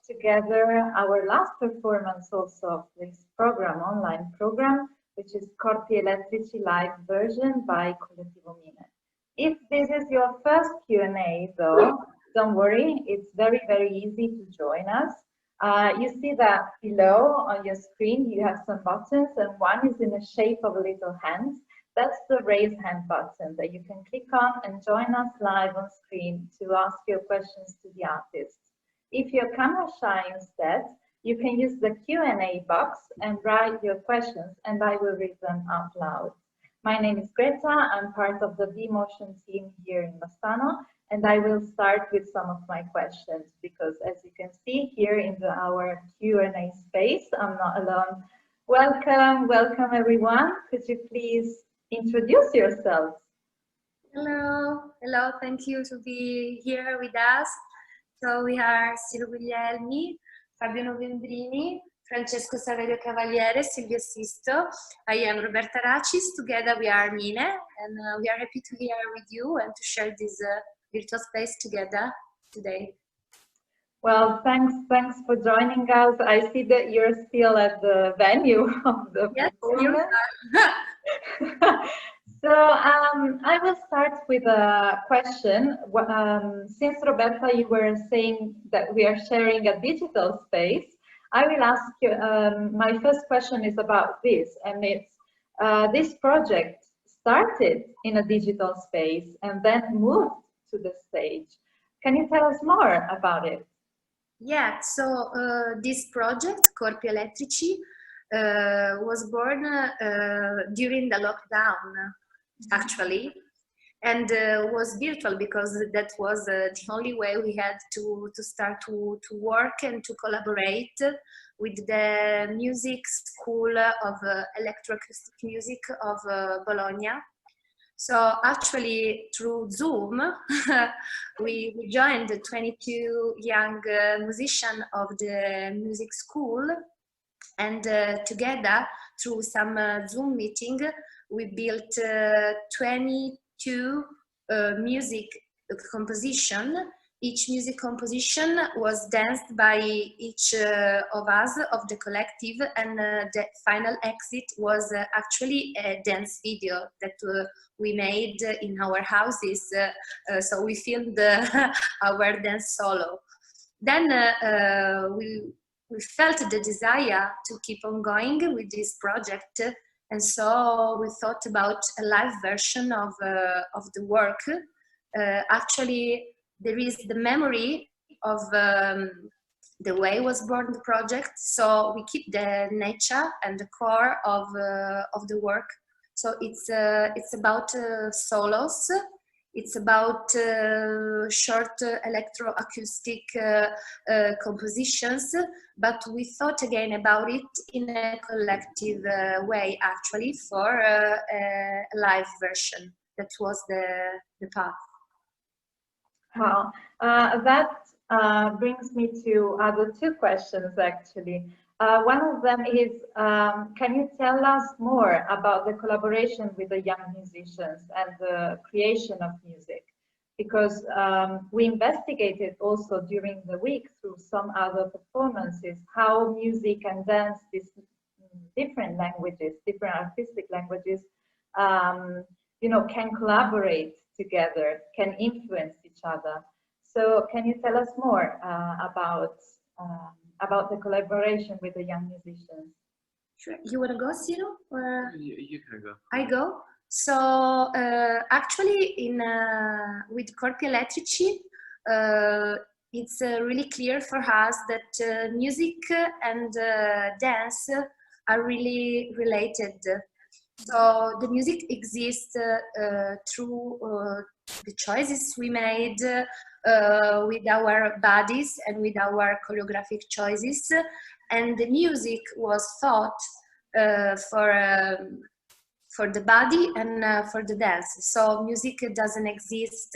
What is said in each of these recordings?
together our last performance also of this program, online program, which is Corpi Elettrici live version by Collettivo MINE. If this is your first Q&A though, don't worry, it's very, very easy to join us. You see that below on your screen you have some buttons, and one is in the shape of a little hand. That's the raise hand button that you can click on and join us live on screen to ask your questions to the artists. If you're camera shy instead, you can use the Q&A box and write your questions and I will read them out loud. My name is Greta, I'm part of the B.Motion team here in Bassano, and I will start with some of my questions because as you can see here in our Q&A space, I'm not alone. Welcome, welcome everyone. Could you please introduce yourselves? Hello, hello, thank you to be here with us. So we are Siro, Guglielmi, Fabio Novembrini, Francesco, Saverio, Cavaliere, Silvia, Sisto. I am Roberta, Racis. Together we are Mine, and we are happy to be here with you and to share this virtual space together today. Well, thanks for joining us. I see that you're still at the venue of the performance. So I will start with a question. Since Roberta, you were saying that we are sharing a digital space, I will ask you, my first question is about this, and it's this project started in a digital space and then moved to the stage. Can you tell us more about it? Yeah, so this project, Corpi Elettrici, was born during the lockdown, actually, and was virtual because that was the only way we had to start to work and to collaborate with the music school of electroacoustic music of Bologna. So actually through Zoom, we joined 22 young musicians of the music school, and together through some Zoom meeting, we built 22 music composition. Each music composition was danced by each of us, of the collective, and the final exit was actually a dance video that we made in our houses. So we filmed our dance solo. Then we felt the desire to keep on going with this project, and so we thought about a live version of the work. Actually, there is the memory of the way it was born the project, so we keep the nature and the core of the work. So it's about solos. It's about short electroacoustic compositions, but we thought again about it in a collective way, actually, for a live version. That was the path. Wow, that brings me to other two questions, actually. One of them is, can you tell us more about the collaboration with the young musicians and the creation of music? Because we investigated also during the week through some other performances how music and dance, these different languages, different artistic languages, you know, can collaborate together, can influence each other. So can you tell us more about the collaboration with the young musicians? Sure. You want to go, Siro? Or you can go. I go. So actually, with Corpi Elettrici, it's really clear for us that music and dance are really related. So the music exists through the choices we made with our bodies and with our choreographic choices, and the music was thought for the body and for the dance. So music doesn't exist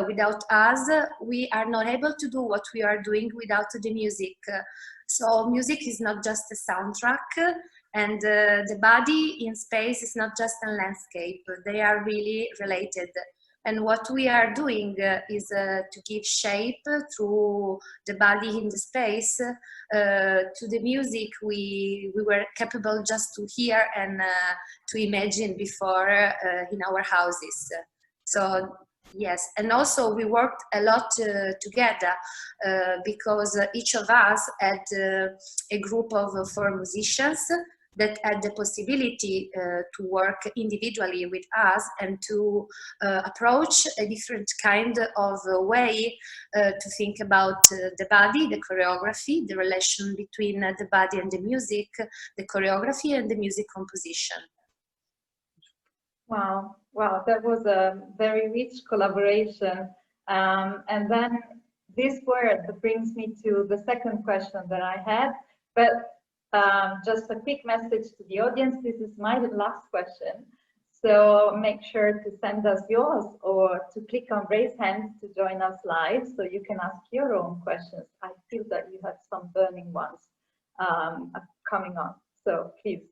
without us. We are not able to do what we are doing without the music. So music is not just a soundtrack, and the body in space is not just a landscape. They are really related. And what we are doing is to give shape through the body in the space to the music we were capable just to hear and to imagine before in our houses. So yes, and also we worked a lot together because each of us had a group of 4 musicians that had the possibility to work individually with us and to approach a different kind of way to think about the body, the choreography, the relation between the body and the music, the choreography and the music composition. Wow, wow, that was a very rich collaboration. And then this word brings me to the second question that I had, but just a quick message to the audience. This is my last question. So make sure to send us yours or to click on raise hands to join us live so you can ask your own questions. I feel that you have some burning ones coming on, so please.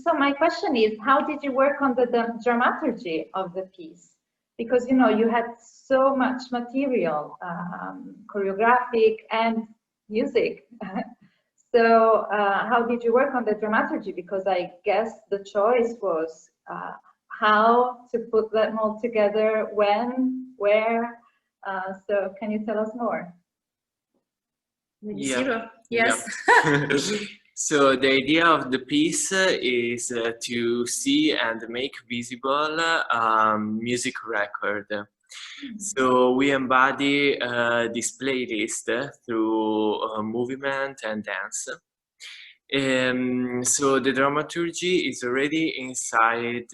So my question is, how did you work on the dramaturgy of the piece? Because, you know, you had so much material, choreographic and music. So how did you work on the dramaturgy? Because I guess the choice was how to put them all together, when, where. So can you tell us more? Yeah. Siro. Yes. Yeah. So the idea of the piece is to see and make visible music record. So we embody this playlist through movement and dance. So the dramaturgy is already inside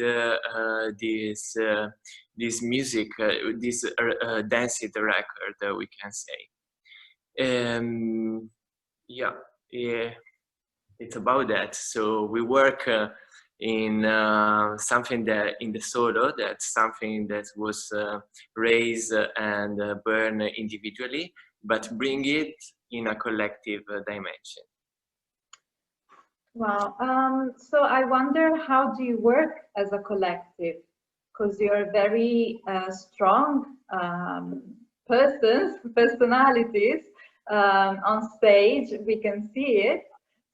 this music, this dancing record, we can say. Yeah, it's about that. So we work in something that in the solo, that's something that was raised and burned individually, but bring it in a collective dimension. Wow. So I wonder, how do you work as a collective? Because you're very strong personalities on stage. We can see it.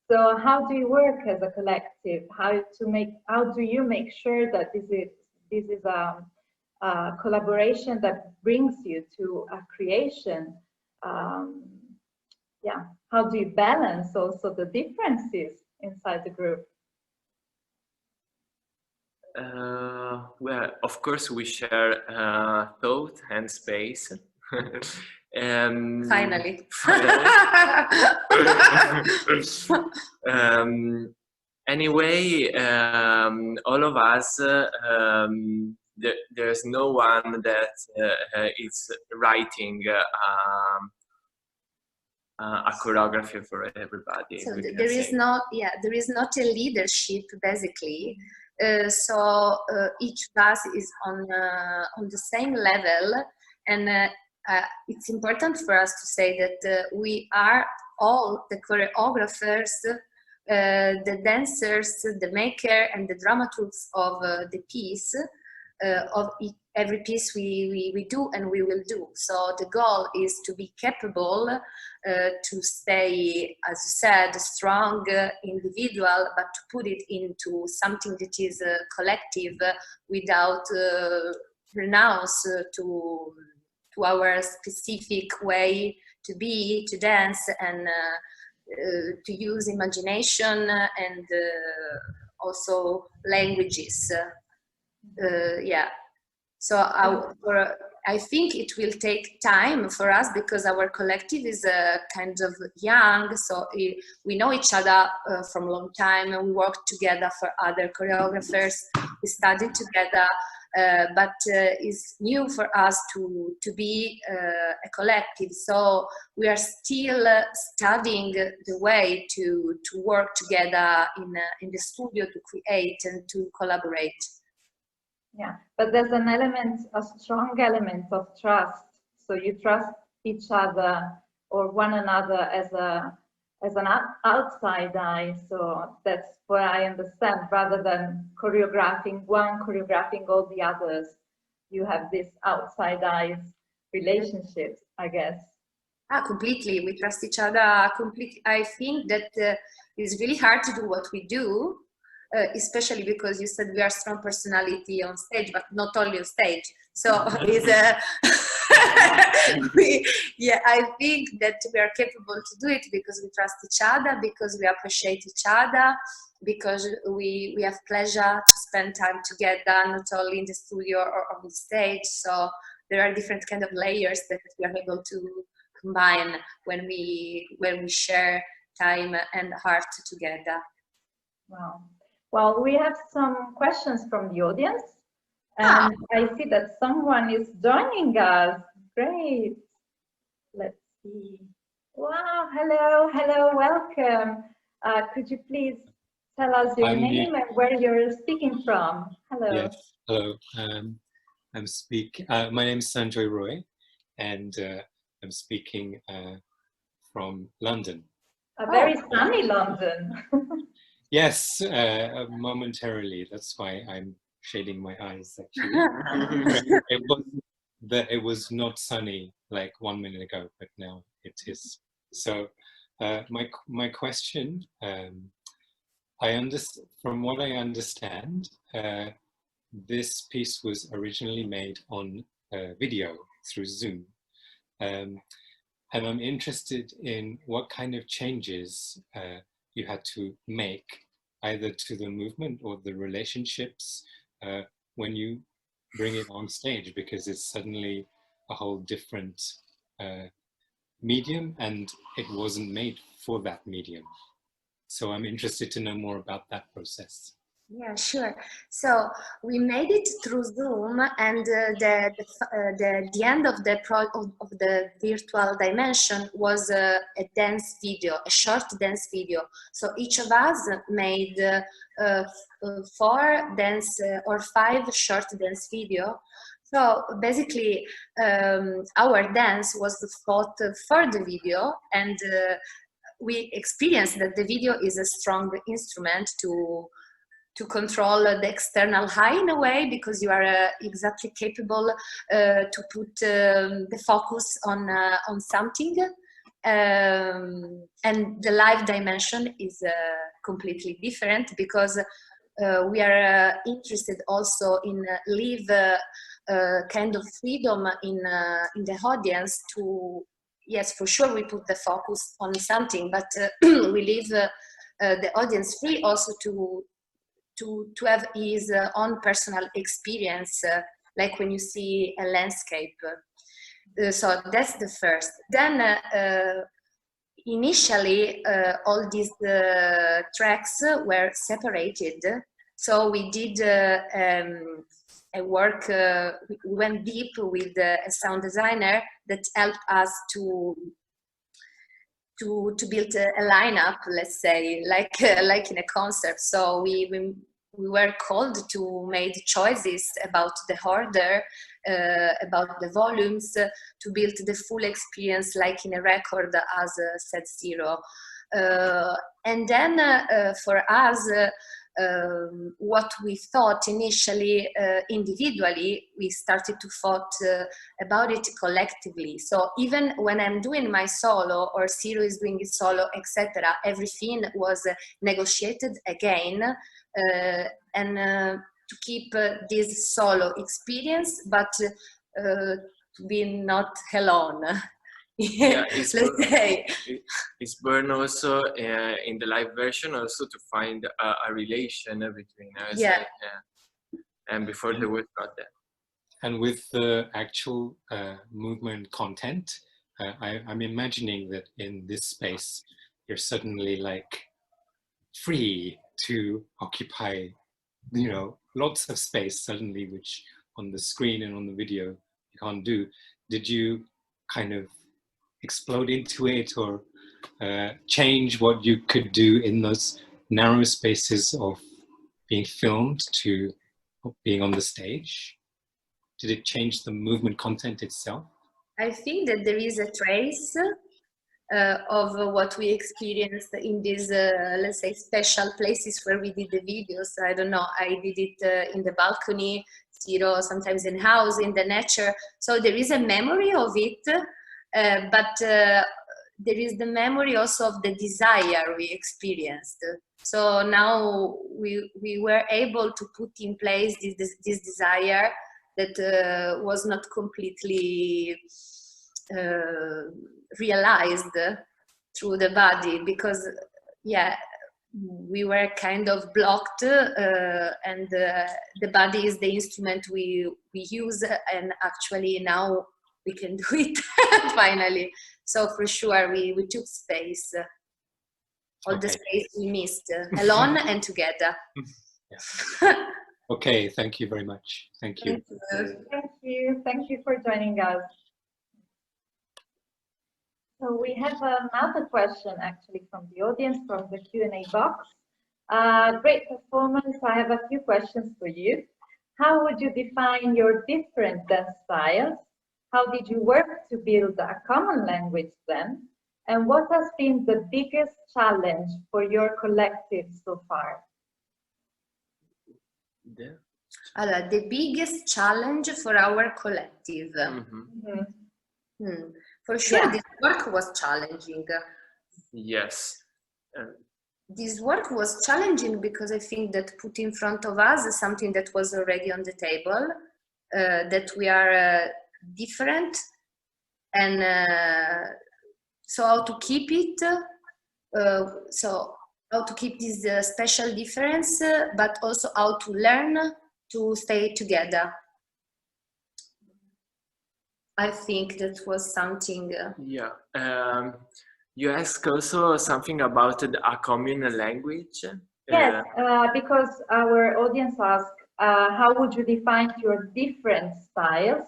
So how do you work as a collective? How do you make sure that this is a collaboration that brings you to a creation? Yeah. How do you balance also the differences inside the group? Well, of course, we share thought and space. Finally. Anyway, all of us, there's no one that is writing a choreography for everybody. So there is not a leadership basically. So each of us is on the same level, and it's important for us to say that we are all the choreographers, the dancers, the maker, and the dramaturgs of the piece, of every piece we do and we will do. So the goal is to be capable to stay, as you said, strong, individual, but to put it into something that is collective without renounce to our specific way to be, to dance, and to use imagination and also languages. Yeah. So I think it will take time for us because our collective is kind of young. So we know each other from a long time, and we work together for other choreographers. We studied together. But it's new for us to be a collective. So we are still studying the way to work together in the studio to create and to collaborate. Yeah, but there's an element, a strong element of trust. So you trust each other or one another as an outside eye. So that's what I understand, rather than choreographing all the others. you have this outside eyes relationships, I guess. Completely. We trust each other completely. I think that it's really hard to do what we do, especially because you said we are strong personality on stage, but not only on stage. So it's I think that we are capable to do it because we trust each other, because we appreciate each other, because we have pleasure to spend time together, not only in the studio or on the stage. So there are different kind of layers that we are able to combine when we share time and heart together. Wow. Well, we have some questions from the audience, and I see that someone is joining us. Great. Let's see. Wow. Hello, welcome. Could you please tell us your name and where you're speaking from? Hello. Yes. Hello. My name is Sanjoy Roy, and I'm speaking from London. A very sunny London. Yes, momentarily. That's why I'm shading my eyes, actually. It was not sunny like 1 minute ago, but now it is. So my question, from what I understand, this piece was originally made on video through Zoom. And I'm interested in what kind of changes you had to make either to the movement or the relationships when you bring it on stage, because it's suddenly a whole different medium and it wasn't made for that medium. So I'm interested to know more about that process. Yeah, sure. So we made it through Zoom, and the end of the virtual dimension was a dance video, a short dance video. So each of us made 4 dance or 5 short dance video. So basically, our dance was thought for the video, and we experienced that the video is a strong instrument to control the external eye in a way, because you are exactly capable to put the focus on something, and the live dimension is completely different, because we are interested also in live kind of freedom in the audience to, yes, for sure we put the focus on something, but we leave the audience free also to have his own personal experience, like when you see a landscape. So that's the first. Then initially all these tracks were separated. So we did a work, we went deep with a sound designer that helped us to build a lineup, let's say, like in a concert. So we were called to make choices about the order, about the volumes, to build the full experience like in a record, as said Siro. And then for us, what we thought initially individually, we started to thought about it collectively. So even when I'm doing my solo or Siro is doing his solo, etc., everything was negotiated again, and to keep this solo experience, but to be not alone. Yeah, it's born also in the live version, also to find a relation between us. Yeah. And before the word got there. And with the actual movement content, I'm imagining that in this space, you're suddenly like free to occupy, you know, lots of space suddenly, which on the screen and on the video you can't do. Did you kind of explode into it, or change what you could do in those narrow spaces of being filmed to being on the stage? Did it change the movement content itself? I think that there is a trace of what we experienced in these, let's say, special places where we did the videos. I don't know, I did it in the balcony, Siro, sometimes in house, in the nature. So there is a memory of it, but there is the memory also of the desire we experienced. So now we were able to put in place this desire that was not completely realized through the body, because yeah, we were kind of blocked, and the body is the instrument we use, and actually now we can do it finally. So for sure we took space, all the space we missed, alone and together. Yeah. Okay, thank you very much. Thank you. Thank you for joining us. So we have another question actually from the audience, from the Q&A box. Great performance. I have a few questions for you. How would you define your different dance styles? How did you work to build a common language then? And what has been the biggest challenge for your collective so far? The biggest challenge for our collective. For sure, this work was challenging. Yes. This work was challenging because I think that put in front of us is something that was already on the table, that we are different, and so how to keep it, so how to keep this special difference, but also how to learn to stay together. I think that was something. Yeah. You asked also something about a communal language. Yes, because our audience asked, how would you define your different styles?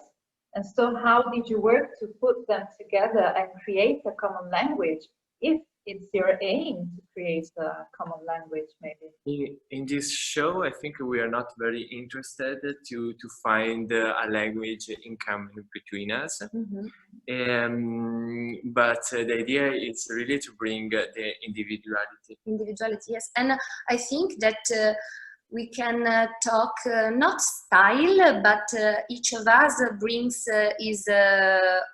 And so how did you work to put them together and create a common language, if it's your aim to create a common language, maybe? In this show, I think we are not very interested to find a language in common between us. But the idea is really to bring the individuality. Individuality, yes. And I think that we can talk not style, but each of us brings his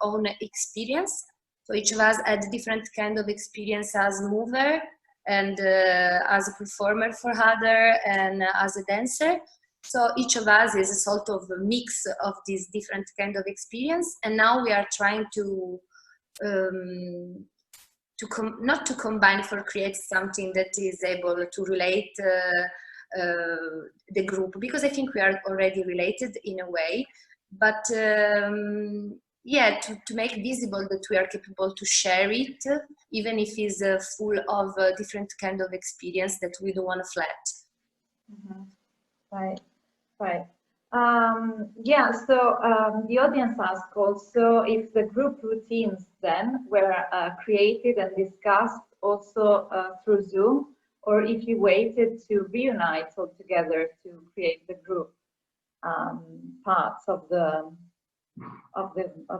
own experience. So each of us had different kind of experience as mover, and as a performer for other, and as a dancer. So each of us is a sort of a mix of these different kind of experience, and now we are trying to not to combine for create something that is able to relate the group, because I think we are already related in a way, but yeah, to make visible that we are capable to share it, even if it's full of different kind of experience that we don't want to flat. Right, right. Yeah, so the audience asked also if the group routines then were created and discussed also through Zoom, or if you waited to reunite all together to create the group parts of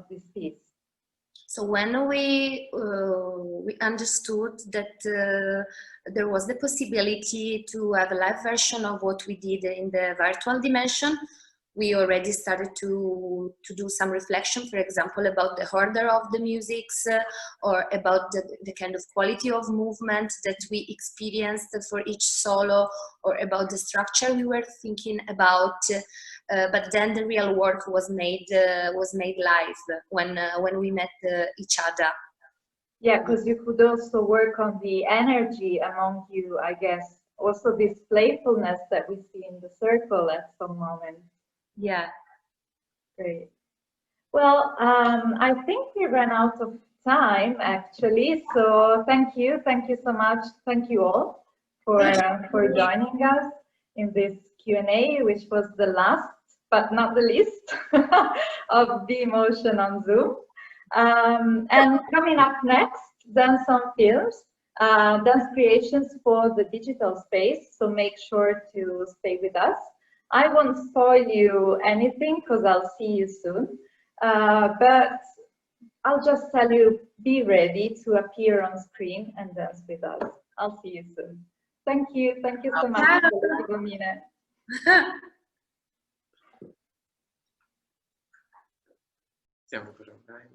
this piece. So when we understood that there was the possibility to have a live version of what we did in the virtual dimension, we already started to do some reflection, for example, about the order of the musics, or about the kind of quality of movement that we experienced for each solo, or about the structure we were thinking about. But then the real work was made live when we met each other. Yeah, because you could also work on the energy among you, I guess. Also this playfulness that we see in the circle at some moment. Yeah. Great. Well, I think we ran out of time actually. So thank you so much. Thank you all for joining us in this Q&A, which was the last but not the least of B.Motion on Zoom. And coming up next, dance on films, dance creations for the digital space. So make sure to stay with us. I won't spoil you anything because I'll see you soon. But I'll just tell you, be ready to appear on screen and dance with us. I'll see you soon. Thank you so much, Collettivo MINE. Stiamo per online.